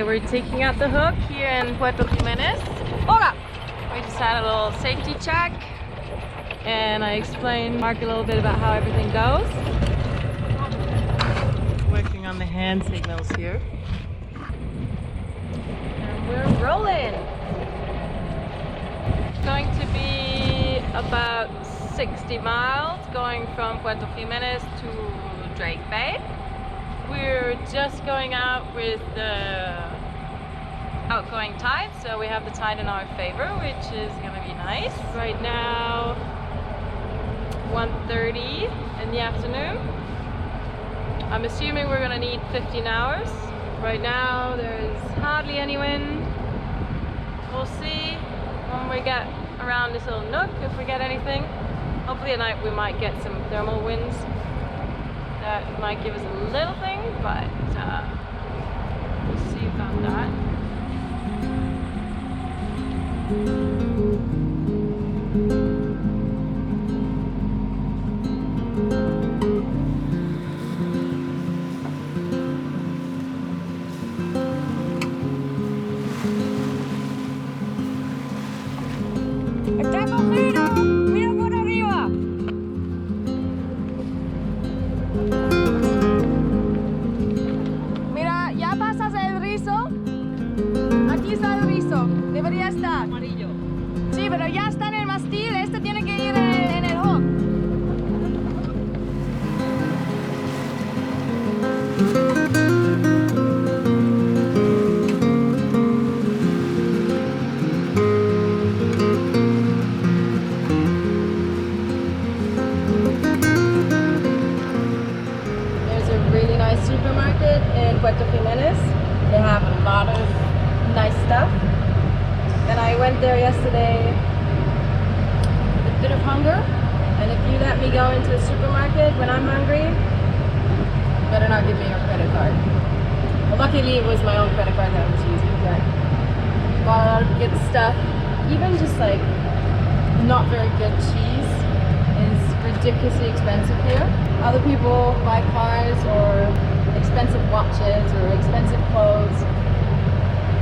Okay, we're taking out the hook here in Puerto Jimenez. Boga! We just had a little safety check and I explained Mark a little bit about how everything goes. Working on the hand signals here. And we're rolling! It's going to be about 60 miles going from Puerto Jimenez to Drake Bay. We're just going out with the outgoing tide, so we have the tide in our favor, which is gonna be nice. Right now, 1:30 in the afternoon. I'm assuming we're gonna need 15 hours. Right now, there's hardly any wind. We'll see when we get around this little nook if we get anything. Hopefully at night we might get some thermal winds. That might give us a little thing, but we'll see about that. ¡Está cogido! ¡Mira por arriba! Mira, ya pasas el rizo. Aquí está el rizo. Debería estar. Amarillo. Sí, pero ya está en el mástil. Este tiene que ir en el hook. Supermarket in Puerto Jimenez. They have a lot of nice stuff. And I went there yesterday with a bit of hunger. And if you let me go into a supermarket when I'm hungry, you better not give me your credit card. Well, luckily it was my own credit card that I was using, but bought a lot of good stuff. Even just like not very good cheese is ridiculously expensive here. Other people buy cars or expensive watches or expensive clothes.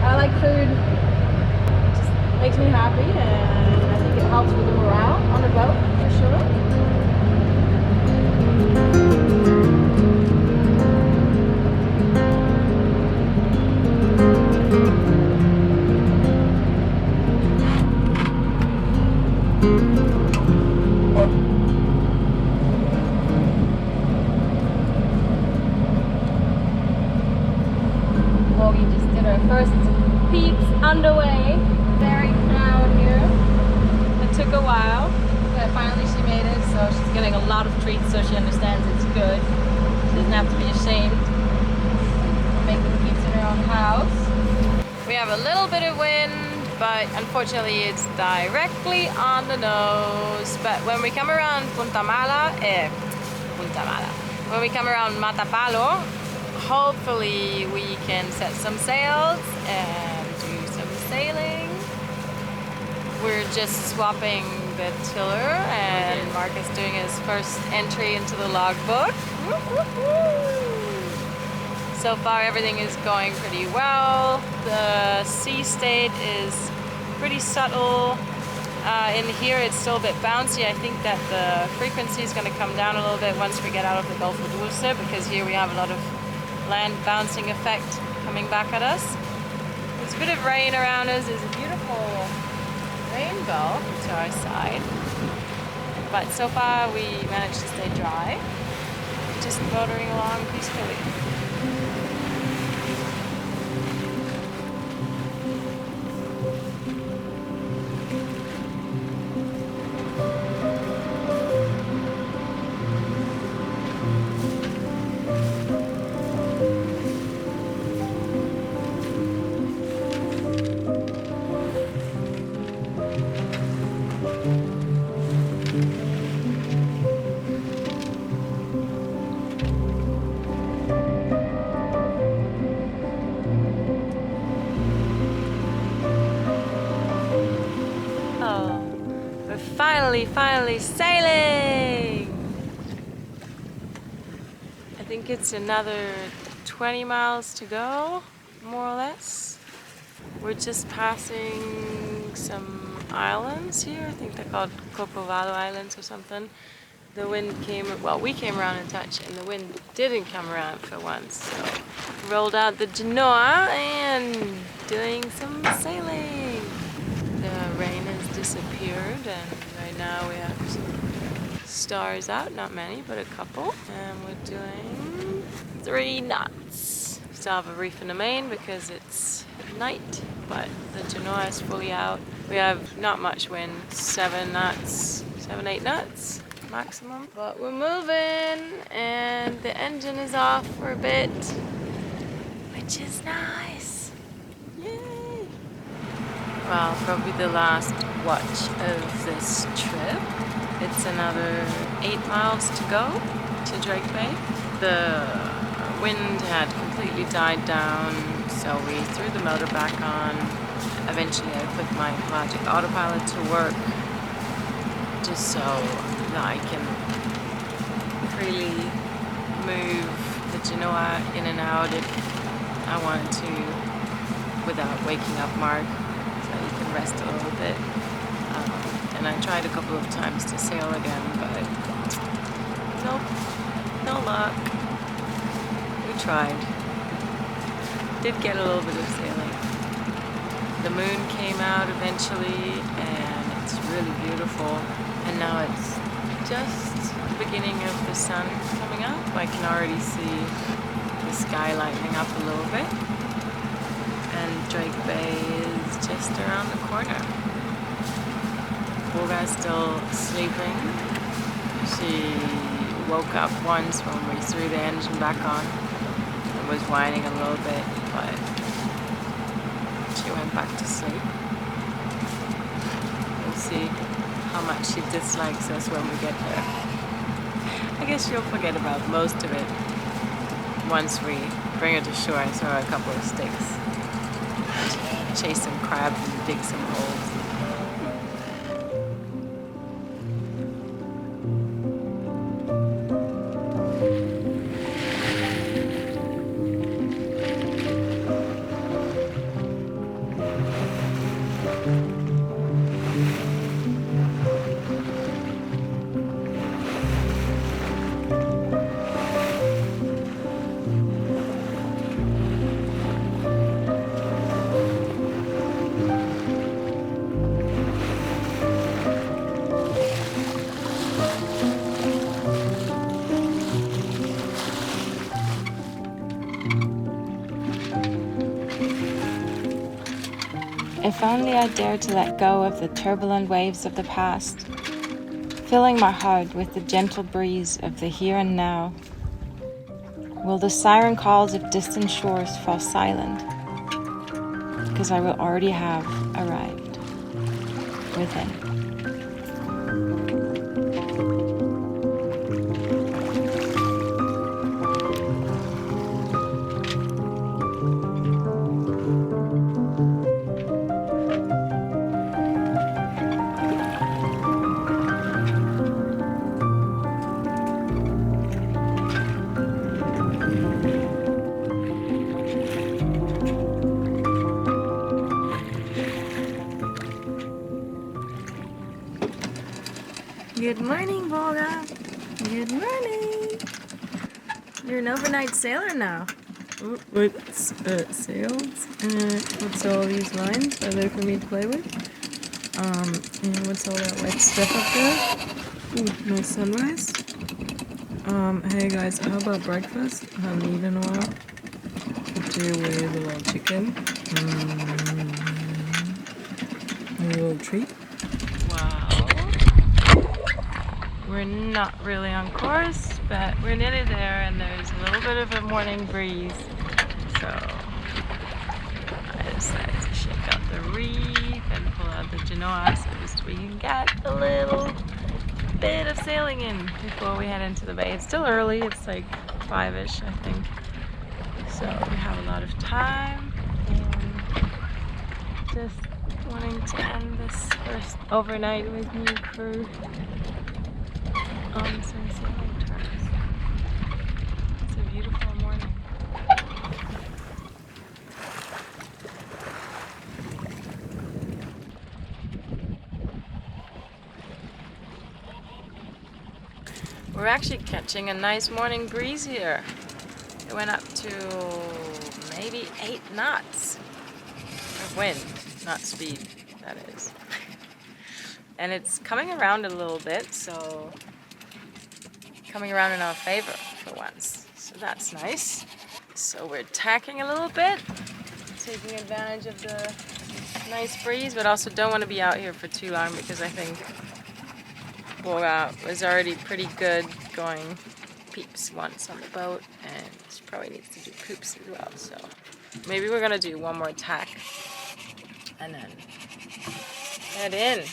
I like food. It just makes me happy and I think it helps with the morale on the boat for sure. We just did our first peeps underway. Very proud here. It took a while, but finally she made it, so she's getting a lot of treats so she understands it's good. She doesn't have to be ashamed of making peeps in her own house. We have a little bit of wind, but unfortunately it's directly on the nose. But when we come around when we come around Matapalo, hopefully we can set some sails and do some sailing. We're just swapping the tiller and Mark is doing his first entry into the logbook. So far everything is going pretty well. The sea state is pretty subtle. In here it's still a bit bouncy. I think that the frequency is going to come down a little bit once we get out of the Gulf of Dulce, because here we have a lot of land bouncing effect coming back at us. There's a bit of rain around us. There's a beautiful rainbow to our side. But so far we managed to stay dry, just motoring along peacefully. Finally sailing! I think it's another 20 miles to go, more or less. just passing some islands here. I think they're called Corcovado Islands or something. The wind came, well, we came around a touch and the wind didn't come around for once. So rolled out the genoa and doing some sailing. The rain has disappeared and right now we have some stars out, not many, but a couple. And we're doing 3 knots. Still have a reef in the main because it's night, but the genoa is fully out. We have not much wind, 7 knots, 7-8 knots maximum. But we're moving and the engine is off for a bit, which is nice. Yay! Well, probably the last watch of this trip. It's another 8 miles to go to Drake Bay. The wind had completely died down, so we threw the motor back on. Eventually I put my Logic Autopilot to work just so that I can freely move the genoa in and out if I wanted to without waking up Mark, so you can rest a little bit. And I tried a couple of times to sail again, but nope, no luck. We tried. Did get a little bit of sailing. The moon came out eventually and it's really beautiful. And now it's just the beginning of the sun coming up. I can already see the sky lightening up a little bit. And Drake Bay is just around the corner. Boga is still sleeping. She woke up once when we threw the engine back on and was whining a little bit, but she went back to sleep. We'll see how much she dislikes us when we get there. I guess she'll forget about most of it once we bring her to shore and throw her a couple of sticks. Chase some crabs and dig some holes. If only I dared to let go of the turbulent waves of the past, filling my heart with the gentle breeze of the here and now. Will the siren calls of distant shores fall silent? Because I will already have arrived within. Good morning, Boga. Good morning. You're an overnight sailor now. What's sails? What's all these lines? Are they for me to play with? And what's all that white stuff up there? Ooh, nice sunrise. Hey guys, how about breakfast? I haven't eaten in a while. Could do with a little chicken. A little treat. Wow. We're not really on course, but we're nearly there and there's a little bit of a morning breeze. So I decided to shake out the reef and pull out the genoa so we can get a little bit of sailing in before we head into the bay. It's still early, it's like 5-ish I think. So we have a lot of time and just wanting to end this first overnight with new crew on some sailing terms. It's a beautiful morning. We're actually catching a nice morning breeze here. It went up to maybe 8 knots of wind, not speed, that is. And it's coming around a little bit, so coming around in our favor for once. So that's nice. So we're tacking a little bit, taking advantage of the nice breeze, but also don't want to be out here for too long because I think Boga was already pretty good going peeps once on the boat, and she probably needs to do poops as well. So maybe we're gonna do one more tack and then head in.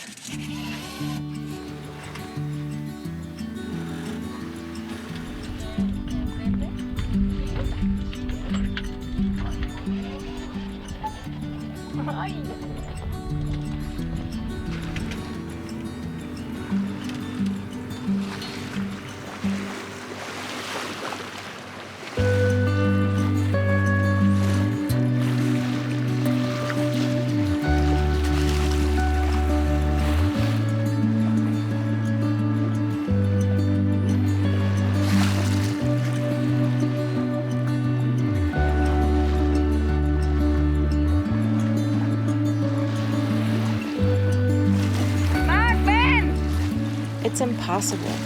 It's impossible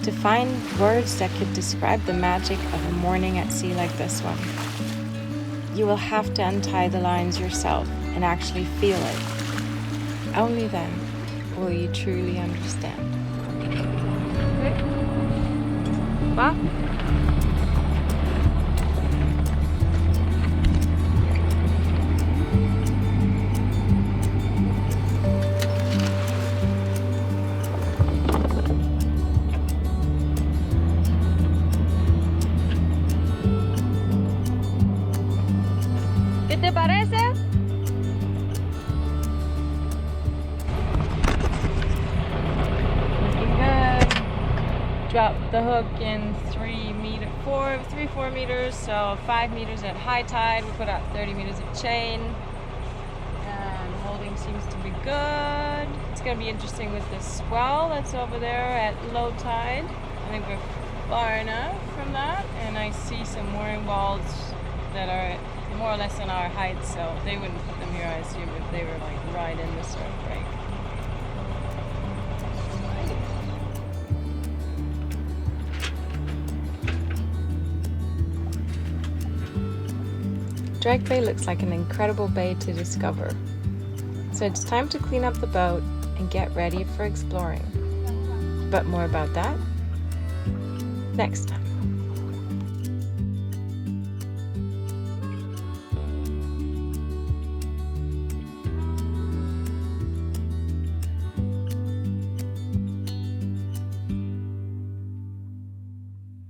to find words that could describe the magic of a morning at sea like this one. You will have to untie the lines yourself and actually feel it. Only then will you truly understand. Va? ¿Qué te parece? Looking good. Dropped the hook in 4 meters, so 5 meters at high tide. We put out 30 meters of chain, and holding seems to be good. It's gonna be interesting with the swell that's over there at low tide. I think we're far enough from that, and I see some mooring balls that are more or less on our height, so they wouldn't put them here, I assume, if they were like right in the surf break. Drake Bay looks like an incredible bay to discover. So it's time to clean up the boat and get ready for exploring. But more about that next time.